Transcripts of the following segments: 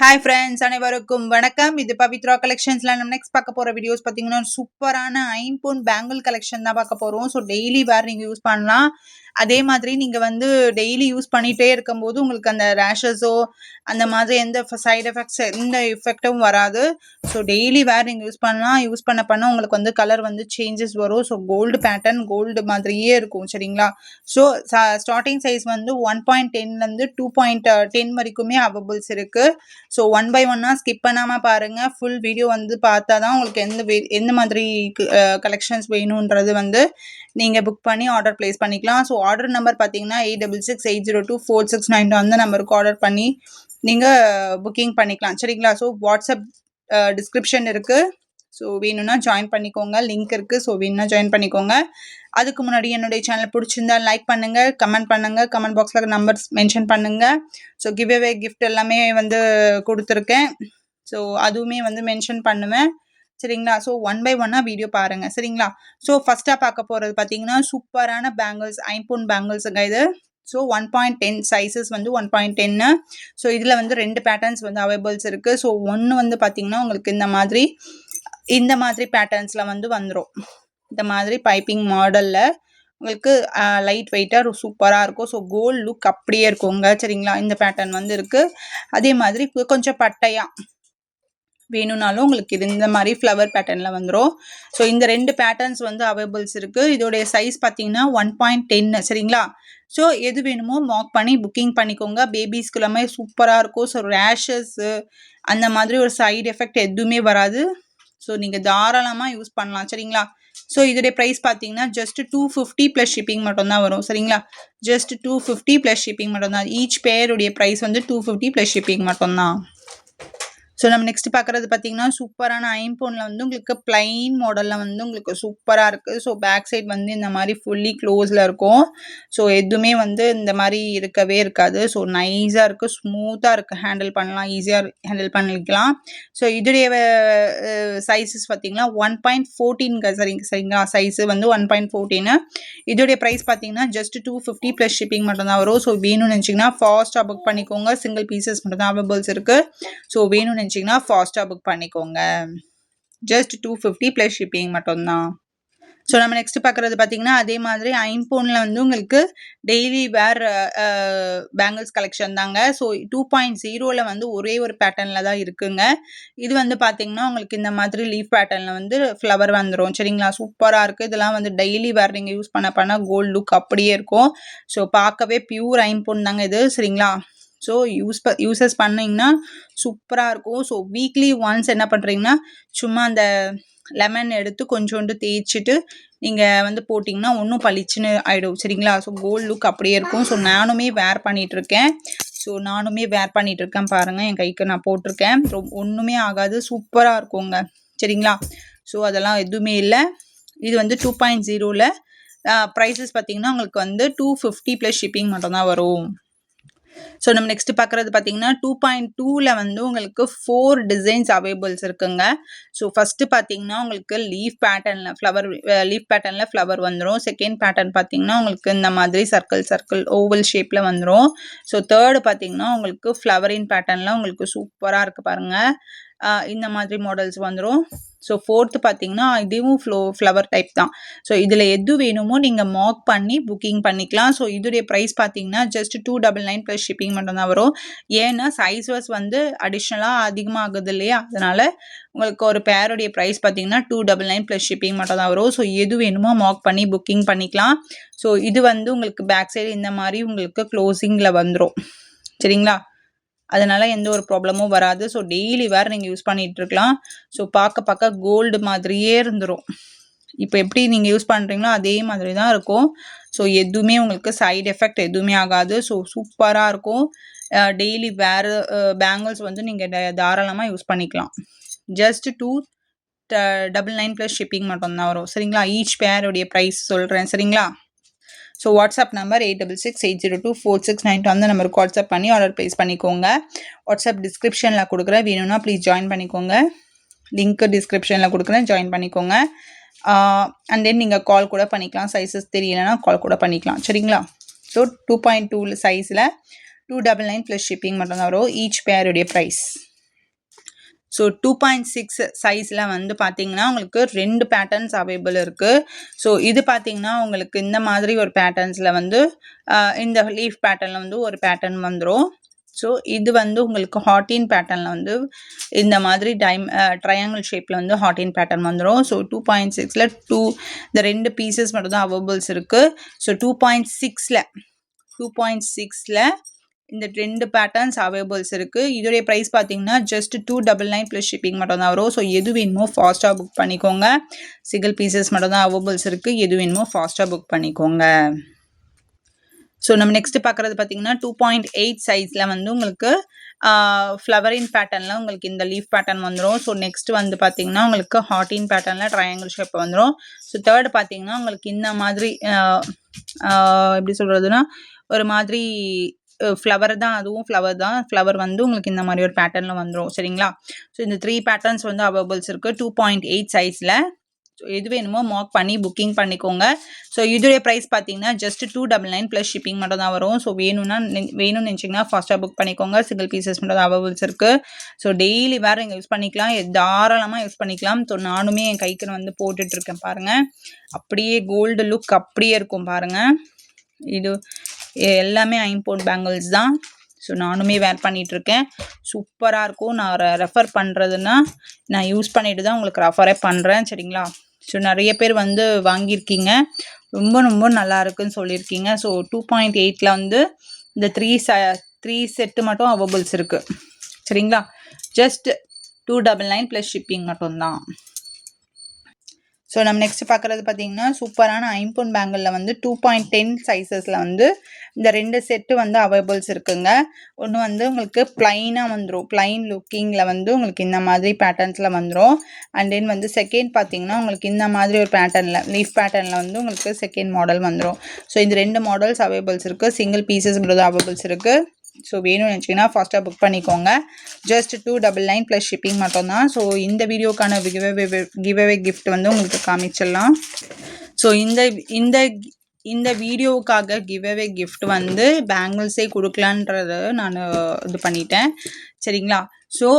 Hi friends அனைவருக்கும் வணக்கம். இது பவித்ரா கலெக்ஷன்ஸ்ல நம்ம நெக்ஸ்ட் பார்க்க போற வீடியோஸ் பார்த்தீங்கன்னா சூப்பரான ஐம்பொன் பேங்கிள் கலெக்ஷன் தான் பார்க்க போறோம். ஸோ டெய்லி வேர் நீங்க யூஸ் பண்ணலாம். அதே மாதிரி நீங்க வந்து டெய்லி யூஸ் பண்ணிட்டே இருக்கும்போது உங்களுக்கு அந்த ரேஷஸோ அந்த மாதிரி எந்த சைடு எஃபெக்ட்ஸ் எந்த எஃபெக்டும் வராது. ஸோ டெய்லி வேர் நீங்க யூஸ் பண்ணலாம். யூஸ் பண்ண உங்களுக்கு வந்து கலர் வந்து சேஞ்சஸ் வரும். ஸோ கோல்டு பேட்டர்ன் கோல்டு மாதிரியே இருக்கும் சரிங்களா. ஸோ ஸ்டார்டிங் சைஸ் வந்து 1.10லேருந்து 2.10 வரைக்குமே அவைலபிள்ஸ் இருக்கு. ஸோ 1 பை 1 ஸ்கிப் பண்ணாமல் பாருங்கள். ஃபுல் வீடியோ வந்து பார்த்தா தான் உங்களுக்கு எந்த மாதிரி கலெக்ஷன்ஸ் வேணுன்றது வந்து நீங்கள் புக் பண்ணி ஆர்டர் ப்ளேஸ் பண்ணிக்கலாம். ஸோ ஆர்டர் நம்பர் பார்த்தீங்கன்னா 8668024692 அந்த நம்பருக்கு ஆர்டர் பண்ணி நீங்கள் புக்கிங் பண்ணிக்கலாம் சரிங்களா. ஸோ வாட்ஸ்அப் டிஸ்கிரிப்ஷன் இருக்குது. ஸோ வேணும்னா ஜாயின் பண்ணிக்கோங்க. லிங்க் இருக்குது. ஸோ வேணும்னா ஜாயின் பண்ணிக்கோங்க. அதுக்கு முன்னாடி என்னுடைய சேனல் பிடிச்சிருந்தா லைக் பண்ணுங்கள், கமெண்ட் பண்ணுங்கள், கமெண்ட் பாக்ஸில் நம்பர்ஸ் மென்ஷன் பண்ணுங்கள். ஸோ கிவ்அவே கிஃப்ட் எல்லாமே வந்து கொடுத்துருக்கேன். ஸோ அதுவுமே வந்து மென்ஷன் பண்ணுவேன் சரிங்களா. ஸோ 1 பை 1 வீடியோ பாருங்கள் சரிங்களா. ஸோ ஃபஸ்ட்டாக பார்க்க போகிறது பார்த்தீங்கன்னா சூப்பரான பேங்கிள்ஸ் ஐம்பொன் பேங்கிள்ஸுங்க இது. ஸோ 1.10 சைஸஸ் வந்து 1.10. ஸோ இதில் வந்து 2 பேட்டர்ன்ஸ் வந்து அவைலபிள்ஸ் இருக்குது. ஸோ ஒன்று வந்து பார்த்தீங்கன்னா உங்களுக்கு இந்த மாதிரி பேட்டர்ன்ஸில் வந்து வந்துடும். இந்த மாதிரி பைப்பிங் மாடலில் உங்களுக்கு லைட் வெயிட்டாக சூப்பராக இருக்கும். ஸோ கோல்டு லுக் அப்படியே இருக்குங்க சரிங்களா. இந்த பேட்டர்ன் வந்து இருக்குது. அதே மாதிரி கொஞ்சம் பட்டையாக வேணும்னாலும் உங்களுக்கு இந்த மாதிரி ஃப்ளவர் பேட்டர்னில் வந்துடும். ஸோ இந்த 2 பேட்டர்ன்ஸ் வந்து அவைலபிள்ஸ் இருக்குது. இதோடைய சைஸ் பார்த்தீங்கன்னா 1.10 சரிங்களா. ஸோ எது வேணுமோ மார்க் பண்ணி புக்கிங் பண்ணிக்கோங்க. பேபிஸ்க்கு எல்லாமே சூப்பராக இருக்கும். ஸோ ரேஷஸ்ஸு அந்த மாதிரி ஒரு சைடு எஃபெக்ட் எதுவுமே வராது. ஸோ நீங்கள் தாராளமாக யூஸ் பண்ணலாம் சரிங்களா. ஸோ இதோடைய ப்ரைஸ் பார்த்தீங்கன்னா ஜஸ்ட் 250 ப்ளஸ் ஷிப்பிங் மட்டும்தான் வரும் சரிங்களா. ஜஸ்ட் 250 ப்ளஸ் ஷிப்பிங் மட்டும்தான். ஈச் பேருடைய ப்ரைஸ் வந்து 250 ப்ளஸ் ஷிப்பிங் மட்டும்தான். ஸோ நம்ம நெக்ஸ்ட் பார்க்குறது பார்த்தீங்கன்னா சூப்பரான ஐம்பொனில் வந்து உங்களுக்கு பிளைன் மாடலில் வந்து உங்களுக்கு சூப்பராக இருக்குது. ஸோ பேக் சைட் வந்து இந்த மாதிரி ஃபுல்லி க்ளோஸில் இருக்கும். ஸோ எதுவுமே வந்து இந்த மாதிரி இருக்கவே இருக்காது. ஸோ நைஸாக இருக்குது, ஸ்மூத்தாக இருக்குது, ஹேண்டில் பண்ணலாம், ஈஸியாக ஹேண்டில் பண்ணிக்கலாம். ஸோ இதோடைய சைஸஸ் பார்த்தீங்கன்னா 1.14 சரிங்களா. சைஸு வந்து 1.14. இதோடைய ப்ரைஸ் பார்த்தீங்கன்னா ஜஸ்ட் 250 ப்ளஸ் ஷிப்பிங் மட்டும்தான் வரும். ஸோ வேணும்னு நினச்சிங்கன்னா ஃபாஸ்ட்டாக புக் பண்ணிக்கோங்க. சிங்கிள் பீசஸ் மட்டும்தான் அவைலபிள்ஸ் இருக்குது. ஸோ வேணும்னு நினச்சிங்கன்னா ஃபாஸ்ட்டாக புக் பண்ணிக்கோங்க. ஜஸ்ட் 250 ப்ளஸ் ஷிப்பிங் மட்டும்தான். ஸோ நம்ம நெக்ஸ்ட் பார்க்குறது பார்த்தீங்கன்னா அதே மாதிரி ஐம்பொனில் வந்து உங்களுக்கு டெய்லி வேர் பேங்கிள்ஸ் கலெக்ஷன் தாங்க. ஸோ 2.0ல் வந்து ஒரே ஒரு பேட்டர்னில் தான் இருக்குங்க. இது வந்து பார்த்தீங்கன்னா உங்களுக்கு இந்த மாதிரி லீஃப் பேட்டர்னில் வந்து ஃப்ளவர் வந்துடும் சரிங்களா. சூப்பராக இருக்குது. இதெல்லாம் வந்து டெய்லி வேர் நீங்கள் யூஸ் பண்ண கோல்டு லுக் அப்படியே இருக்கும். ஸோ பார்க்கவே பியூர் ஐம்பொன் தாங்க இது சரிங்களா. ஸோ யூசஸ் பண்ணிங்கன்னா சூப்பராக இருக்கும். ஸோ வீக்லி ஒன்ஸ் என்ன பண்ணுறீங்கன்னா சும்மா அந்த லெமன் எடுத்து கொஞ்சோண்டு தேய்ச்சிட்டு நீங்கள் வந்து போட்டிங்கன்னா ஒன்றும் பளிச்சுன்னு ஆகிடும் சரிங்களா. ஸோ கோல்டு லுக் அப்படியே இருக்கும். ஸோ நானுமே வேர் பண்ணிகிட்ருக்கேன். பாருங்கள், என் கைக்கு நான் போட்டிருக்கேன். ஒன்றுமே ஆகாது, சூப்பராக இருக்குங்க சரிங்களா. ஸோ அதெல்லாம் எதுவுமே இல்லை. இது வந்து 2.0ல் ப்ரைஸஸ் பார்த்தீங்கன்னா உங்களுக்கு வந்து 250 ப்ளஸ் ஷிப்பிங் மட்டும்தான் வரும். ஸோ நம்ம நெக்ஸ்ட் பார்க்குறது பார்த்தீங்கன்னா 2.2ல் வந்து உங்களுக்கு 4 டிசைன்ஸ் அவைலபிள்ஸ் இருக்குங்க. ஸோ ஃபஸ்ட்டு பார்த்தீங்கன்னா உங்களுக்கு லீஃப் பேட்டர்னில் ஃப்ளவர் வந்துடும். செகண்ட் பேட்டர்ன் பார்த்தீங்கன்னா உங்களுக்கு இந்த மாதிரி சர்க்கிள் ஓவல் ஷேப்பில் வந்துடும். ஸோ தேர்டு பார்த்தீங்கன்னா உங்களுக்கு ஃப்ளவரின் பேட்டர்னில் உங்களுக்கு சூப்பராக இருக்குது பாருங்கள். இந்த மாதிரி மாடல்ஸ் வந்துடும். ஸோ ஃபோர்த்து பார்த்தீங்கன்னா இதுவும் ஃப்ளவர் டைப் தான். ஸோ இதில் எது வேணுமோ நீங்கள் மார்க் பண்ணி புக்கிங் பண்ணிக்கலாம். ஸோ இதோடைய ப்ரைஸ் பார்த்தீங்கன்னா ஜஸ்ட் 299 ப்ளஸ் ஷிப்பிங் மட்டும்தான் வரும். ஏன்னா சைஸஸ் வந்து அடிஷ்னலாக அதிகமாகுது இல்லையா, அதனால் உங்களுக்கு ஒரு பேருடைய ப்ரைஸ் பார்த்தீங்கன்னா 299 ப்ளஸ் ஷிப்பிங் மட்டும் தான் வரும். ஸோ எது வேணுமோ மார்க் பண்ணி புக்கிங் பண்ணிக்கலாம். ஸோ இது வந்து உங்களுக்கு பேக் சைடு இந்த மாதிரி உங்களுக்கு க்ளோசிங்கில் வந்துடும் சரிங்களா. அதனால் எந்த ஒரு ப்ராப்ளமும் வராது. ஸோ டெய்லி வேறு நீங்கள் யூஸ் பண்ணிகிட்ருக்கலாம். ஸோ பார்க்க கோல்டு மாதிரியே இருந்துடும். இப்போ எப்படி நீங்கள் யூஸ் பண்ணுறீங்களோ அதே மாதிரி தான் இருக்கும். ஸோ எதுவுமே உங்களுக்கு சைடு எஃபெக்ட் எதுவுமே ஆகாது. ஸோ சூப்பராக இருக்கும். டெய்லி வேறு பேங்கிள்ஸ் வந்து நீங்கள் தாராளமாக யூஸ் பண்ணிக்கலாம். ஜஸ்ட் 299 ப்ளஸ் ஷிப்பிங் மட்டும்தான் வரும் சரிங்களா. ஈச் பேருடைய ப்ரைஸ் சொல்கிறேன் சரிங்களா. ஸோ வாட்ஸ்அப் நம்பர் 8668024692 அந்த நம்பருக்கு வாட்ஸ்அப் பண்ணி ஆர்டர் ப்ளேஸ் பண்ணிக்கோங்க. வாட்ஸ்அப் டிஸ்கிரிப்ஷனில் கொடுக்குறேன், வேணும்னா ப்ளீஸ் ஜாயின் பண்ணிக்கோங்க. லிங்க்கு டிஸ்கிரிப்ஷனில் கொடுக்குறேன், ஜாயின் பண்ணிக்கோங்க. அண்ட் தென் நீங்கள் கால் கூட பண்ணிக்கலாம். சைஸஸ் தெரியலைன்னா கால் கூட பண்ணிக்கலாம் சரிங்களா. ஸோ 2.2 சைஸில் 299 ப்ளஸ் ஷிப்பிங் மட்டும்தான் வரும். ஈச் பேருடைய ப்ரைஸ். ஸோ 2.6 சைஸில் வந்து பார்த்தீங்கன்னா உங்களுக்கு 2 பேட்டர்ன்ஸ் அவைலபிள் இருக்குது. ஸோ இது பார்த்தீங்கன்னா உங்களுக்கு இந்த மாதிரி ஒரு பேட்டர்ன்ஸில் வந்து இந்த லீஃப் பேட்டர்னில் வந்து ஒரு பேட்டர்ன் வந்துடும். ஸோ இது வந்து உங்களுக்கு ஹார்டின் பேட்டர்னில் வந்து இந்த மாதிரி ட்ரையாங்கிள் ஷேப்பில் வந்து ஹார்டின் பேட்டர்ன் வந்துடும். ஸோ 2.6ல் இந்த 2 பீசஸ் மட்டும் தான் அவைலபிள்ஸ் இருக்குது. ஸோ 2.6ல் இந்த 2 பேட்டர்ன்ஸ் அவைலபிள்ஸ் இருக்குது. இதோடைய ப்ரைஸ் பார்த்தீங்கன்னா ஜஸ்ட் 299 ப்ளஸ் ஷிப்பிங் மட்டும் தான் வரும். ஸோ எது வேணுமோ ஃபாஸ்ட்டாக புக் பண்ணிக்கோங்க. சிங்கிள் பீசஸ் மட்டும் தான் அவைலபிள்ஸ் இருக்குது. எது வேணுமோ ஃபாஸ்ட்டாக புக் பண்ணிக்கோங்க. ஸோ நம்ம நெக்ஸ்ட் பார்க்குறது பார்த்தீங்கன்னா 2.8 சைஸில் வந்து உங்களுக்கு ஃப்ளவரின் பேட்டர்னில் உங்களுக்கு இந்த லீஃப் பேட்டர்ன் வந்துடும். ஸோ நெக்ஸ்ட் வந்து பார்த்தீங்கன்னா உங்களுக்கு ஹார்டின் பேட்டர்னில் ட்ரையாங்கிள் ஷேப் வந்துடும். ஸோ தேர்ட் பார்த்தீங்கன்னா உங்களுக்கு இந்த மாதிரி எப்படி சொல்கிறதுனா ஒரு மாதிரி ஃப்ளவர் தான், அதுவும் ஃப்ளவர் வந்து உங்களுக்கு இந்த மாதிரி ஒரு பேட்டர்னில் வந்துடும். சரிங்களா? ஸோ இந்த 3 பேட்டர்ன்ஸ் வந்து அவைலபிள்ஸ் இருக்குது 2.8 சைஸில். ஸோ எது வேணுமோ மார்க் பண்ணி புக்கிங் பண்ணிக்கோங்க. ஸோ இதோடைய ப்ரைஸ் பார்த்தீங்கன்னா ஜஸ்ட் 299 ப்ளஸ் ஷிப்பிங் மட்டும் தான் வரும். ஸோ வேணும்னு நினச்சிங்கன்னா ஃபாஸ்ட்டாக புக் பண்ணிக்கோங்க. சிங்கிள் பீசஸ் மட்டும் தான் அவைலபிள்ஸ் இருக்குது. ஸோ டெய்லி வேறு இங்கே யூஸ் பண்ணிக்கலாம், தாராளமாக யூஸ் பண்ணிக்கலாம். ஸோ நானுமே என் கைக்கு வந்து போட்டுட்ருக்கேன் பாருங்கள். அப்படியே கோல்டு லுக் அப்படியே இருக்கும் பாருங்கள். இது எல்லாமே ஐம்போன் பேங்கிள்ஸ் தான். ஸோ நானுமே வேர் பண்ணிகிட்ருக்கேன். சூப்பராக இருக்கும். நான் ரெஃபர் பண்ணுறதுன்னா நான் யூஸ் பண்ணிட்டு தான் உங்களுக்கு ரெஃபரே பண்ணுறேன். சரிங்களா? ஸோ நிறைய பேர் வந்து வாங்கியிருக்கீங்க, ரொம்ப ரொம்ப நல்லா இருக்குன்னு சொல்லியிருக்கீங்க. ஸோ 2.8ல் வந்து இந்த 3 செட்டு மட்டும் அவைலபிள்ஸ் இருக்குது. சரிங்களா? ஜஸ்ட் 299 ப்ளஸ் ஷிப்பிங் மட்டும்தான். ஸோ நம்ம நெக்ஸ்ட் பார்க்குறது பார்த்தீங்கன்னா சூப்பரான ஐம்போன் பேங்கிளில் வந்து 2.10 சைஸஸில் வந்து இந்த 2 செட்டு வந்து அவைலபிள்ஸ் இருக்குங்க. ஒன்று வந்து உங்களுக்கு ப்ளைனாக வந்துடும், ப்ளைன் லுக்கிங்கில் வந்து உங்களுக்கு இந்த மாதிரி பேட்டர்ன்ஸில் வந்துடும். அண்ட் தென் வந்து செகண்ட் பார்த்தீங்கன்னா உங்களுக்கு இந்த மாதிரி ஒரு பேட்டர்னில் லீஃப் பேட்டர்னில் வந்து உங்களுக்கு செகண்ட் மாடல் வந்துடும். ஸோ இந்த 2 மாடல்ஸ் அவைலபிள்ஸ் இருக்குது. சிங்கிள் பீசஸ் மட்டும் அவைலபிள்ஸ் இருக்குது. ஸோ வேணும்னு நினச்சிங்கன்னா ஃபாஸ்ட்டாக புக் பண்ணிக்கோங்க. ஜஸ்ட் 299 ப்ளஸ் ஷிப்பிங் மட்டும்தான். ஸோ இந்த வீடியோக்கான கிவ்அவே கிஃப்ட் வந்து உங்களுக்கு காமிச்சிடலாம். ஸோ இந்த வீடியோவுக்காக கிவ்அவே கிஃப்ட் வந்து பேங்கிள்ஸே கொடுக்கலான்றத நான் இது பண்ணிட்டேன். சரிங்களா? ஸோ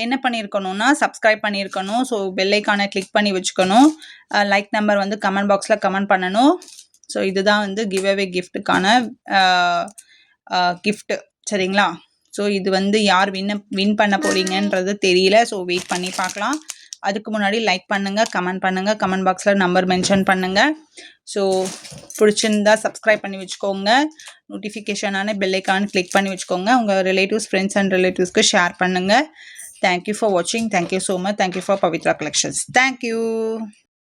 என்ன பண்ணியிருக்கணும்னா சப்ஸ்கிரைப் பண்ணியிருக்கணும். ஸோ பெல் ஐக்கானை கிளிக் பண்ணி வச்சுக்கணும். லைக் நம்பர் வந்து கமெண்ட் பாக்ஸில் கமெண்ட் பண்ணணும். ஸோ இதுதான் வந்து கிவ்அவே கிஃப்ட்டுக்கான கிஃப்ட்டு. சரிங்களா? ஸோ இது வந்து யார் வின் பண்ண போகிறீங்கன்றது தெரியல. ஸோ வெயிட் பண்ணி பார்க்கலாம். அதுக்கு முன்னாடி லைக் பண்ணுங்கள், கமெண்ட் பண்ணுங்கள், கமெண்ட் பாக்ஸில் நம்பர் மென்ஷன் பண்ணுங்கள். ஸோ பிடிச்சிருந்தா சப்ஸ்கிரைப் பண்ணி வச்சுக்கோங்க. நோட்டிஃபிகேஷனான பெல் ஐக்கான் கிளிக் பண்ணி வச்சுக்கோங்க. உங்கள் ரிலேட்டிவ்ஸ், ஃப்ரெண்ட்ஸ் அண்ட் ரிலேட்டிவ்ஸ்க்கு ஷேர் பண்ணுங்கள். தேங்க்யூ ஃபார் வாட்சிங். Thank you so much. Thank you for Pavithra collections. Thank you.